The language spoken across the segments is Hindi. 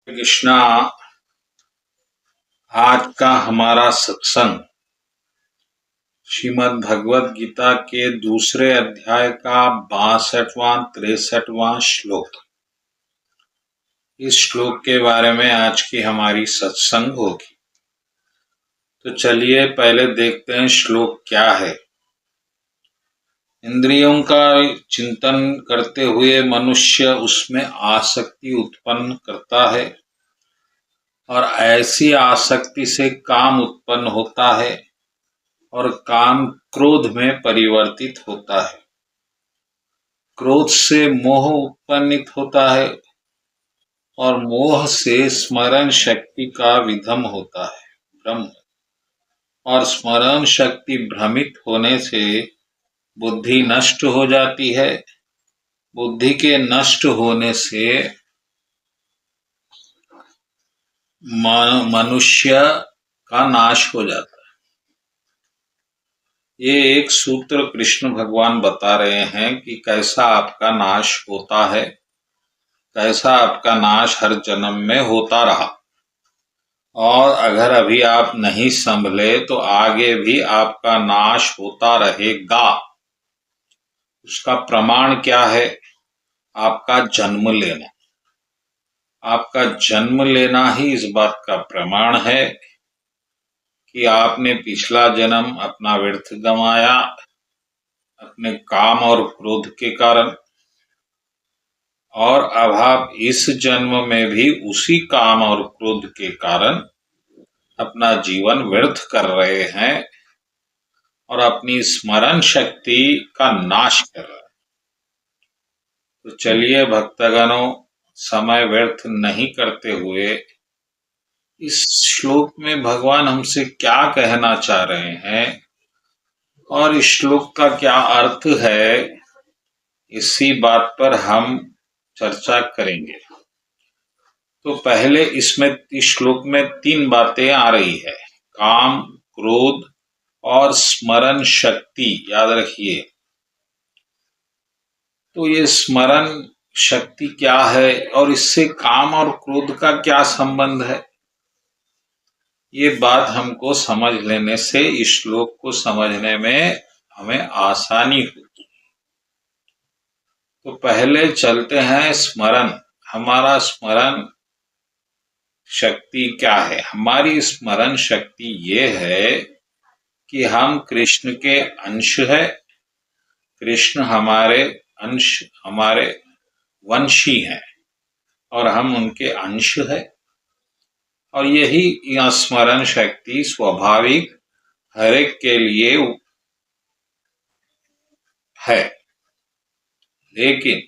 कृष्णा, आज का हमारा सत्संग श्रीमद् भगवद गीता के दूसरे अध्याय का 62वां 63वां श्लोक। इस श्लोक के बारे में आज की हमारी सत्संग होगी। तो चलिए पहले देखते हैं श्लोक क्या है। इंद्रियों का चिंतन करते हुए मनुष्य उसमें आसक्ति उत्पन्न करता है और ऐसी आसक्ति से काम उत्पन्न होता है और काम क्रोध में परिवर्तित होता है। क्रोध से मोह उत्पन्नित होता है और मोह से स्मरण शक्ति का विधम होता है, भ्रम। और स्मरण शक्ति भ्रमित होने से बुद्धि नष्ट हो जाती है। बुद्धि के नष्ट होने से मनुष्य का नाश हो जाता है। ये एक सूत्र कृष्ण भगवान बता रहे हैं कि कैसा आपका नाश होता है, कैसा आपका नाश हर जन्म में होता रहा, और अगर अभी आप नहीं संभले तो आगे भी आपका नाश होता रहेगा। उसका प्रमाण क्या है? आपका जन्म लेना। आपका जन्म लेना ही इस बात का प्रमाण है कि आपने पिछला जन्म अपना व्यर्थ गंवाया अपने काम और क्रोध के कारण, और अब आप इस जन्म में भी उसी काम और क्रोध के कारण अपना जीवन व्यर्थ कर रहे हैं और अपनी स्मरण शक्ति का नाश कर रहे हैं। तो चलिए भक्तगणों, समय व्यर्थ नहीं करते हुए इस श्लोक में भगवान हमसे क्या कहना चाह रहे हैं और इस श्लोक का क्या अर्थ है, इसी बात पर हम चर्चा करेंगे। तो पहले इसमें इस श्लोक में 3 बातें आ रही है, काम, क्रोध और स्मरण शक्ति। याद रखिए। तो ये स्मरण शक्ति क्या है और इससे काम और क्रोध का क्या संबंध है, ये बात हमको समझ लेने से इस श्लोक को समझने में हमें आसानी होगी। तो पहले चलते हैं स्मरण। हमारा स्मरण शक्ति क्या है? हमारी स्मरण शक्ति ये है कि हम कृष्ण के अंश है। कृष्ण हमारे अंश, हमारे वंशी हैं और हम उनके अंश है। और यही स्मरण शक्ति स्वाभाविक हरेक के लिए है। लेकिन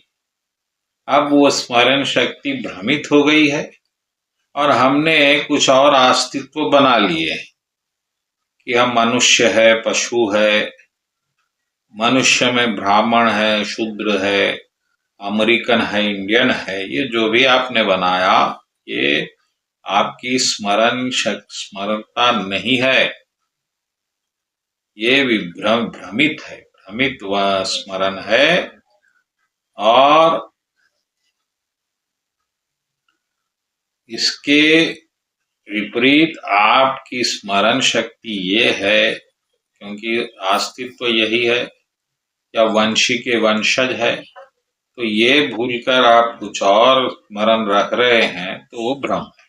अब वो स्मरण शक्ति भ्रमित हो गई है और हमने कुछ और अस्तित्व बना लिए कि हम मनुष्य है, पशु है, मनुष्य में ब्राह्मण है, शूद्र है, अमेरिकन है, इंडियन है। ये जो भी आपने बनाया ये आपकी स्मरणता नहीं है, ये भ्रमित है, भ्रमित वह स्मरण है। और इसके विपरीत आपकी स्मरण शक्ति ये है, क्योंकि अस्तित्व यही है या वंशी के वंशज है, तो ये भूलकर आप कुछ और स्मरण रख रहे हैं तो वो भ्रम है।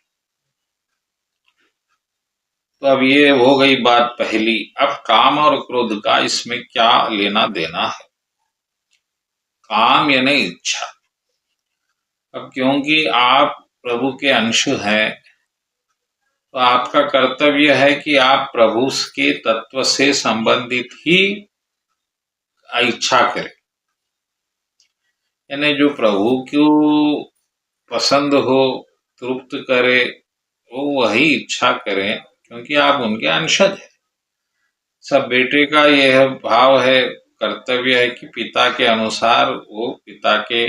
तो अब ये हो गई बात पहली। अब काम और क्रोध का इसमें क्या लेना देना है? काम यानी इच्छा। अब क्योंकि आप प्रभु के अंश हैं तो आपका कर्तव्य है कि आप प्रभु के तत्व से संबंधित ही इच्छा करें, यानी जो प्रभु को पसंद हो, तृप्त करे, वो वही इच्छा करें, क्योंकि आप उनके अंशज हैं। सब बेटे का यह भाव है, कर्तव्य है कि पिता के अनुसार वो पिता के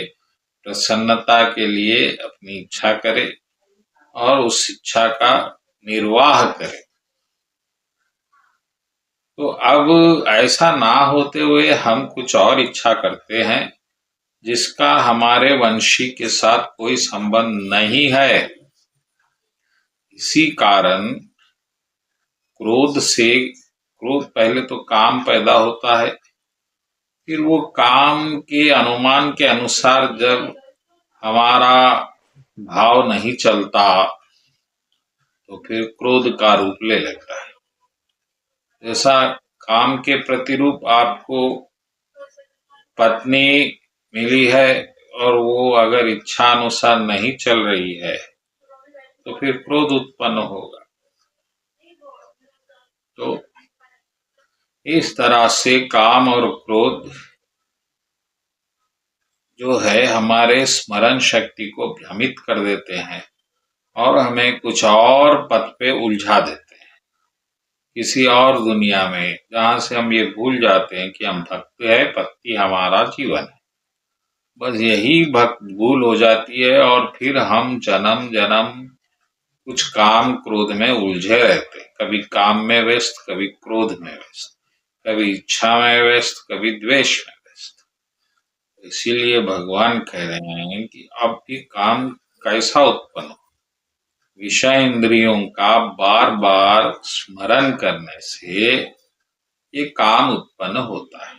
प्रसन्नता के लिए अपनी इच्छा करे और उस इच्छा का निर्वाह करे। तो अब ऐसा ना होते हुए हम कुछ और इच्छा करते हैं जिसका हमारे वंशी के साथ कोई संबंध नहीं है, इसी कारण क्रोध पहले तो काम पैदा होता है, फिर वो काम के अनुमान के अनुसार जब हमारा भाव नहीं चलता तो फिर क्रोध का रूप ले लेता है। जैसा काम के प्रतिरूप आपको पत्नी मिली है और वो अगर इच्छा अनुसार नहीं चल रही है तो फिर क्रोध उत्पन्न होगा। तो इस तरह से काम और क्रोध जो है हमारे स्मरण शक्ति को भ्रमित कर देते हैं और हमें कुछ और पथ पे उलझा देते हैं, किसी और दुनिया में, जहाँ से हम ये भूल जाते हैं कि हम भक्त है, भक्ति हमारा जीवन है। बस यही भक्त भूल हो जाती है और फिर हम जन्म जन्म कुछ काम क्रोध में उलझे रहते हैं, कभी काम में व्यस्त, कभी क्रोध में व्यस्त, कभी इच्छा में व्यस्त, कभी द्वेष में व्यस्त। इसीलिए भगवान कह रहे हैं कि अब ये काम कैसा उत्पन्न हो। विषय इंद्रियों का बार बार स्मरण करने से ये काम उत्पन्न होता है।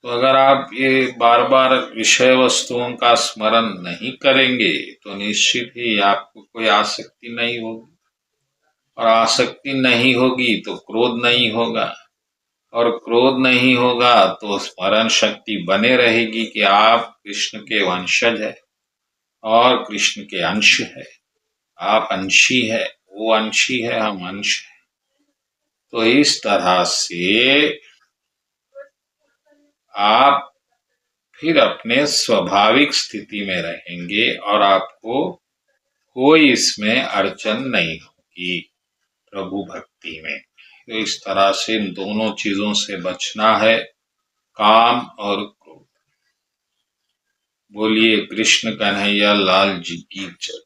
तो अगर आप ये बार बार विषय वस्तुओं का स्मरण नहीं करेंगे तो निश्चित ही आपको कोई आसक्ति नहीं होगी, और आसक्ति नहीं होगी तो क्रोध नहीं होगा, और क्रोध नहीं होगा तो स्मरण शक्ति बने रहेगी कि आप कृष्ण के वंशज है और कृष्ण के अंश है। आप अंशी है, वो अंशी है, हम अंश है। तो इस तरह से आप फिर अपने स्वाभाविक स्थिति में रहेंगे और आपको कोई इसमें अड़चन नहीं होगी प्रभु भक्ति में। तो इस तरह से इन दोनों चीजों से बचना है, काम और क्रोध। बोलिए कृष्ण कन्हैया लाल जी की जय।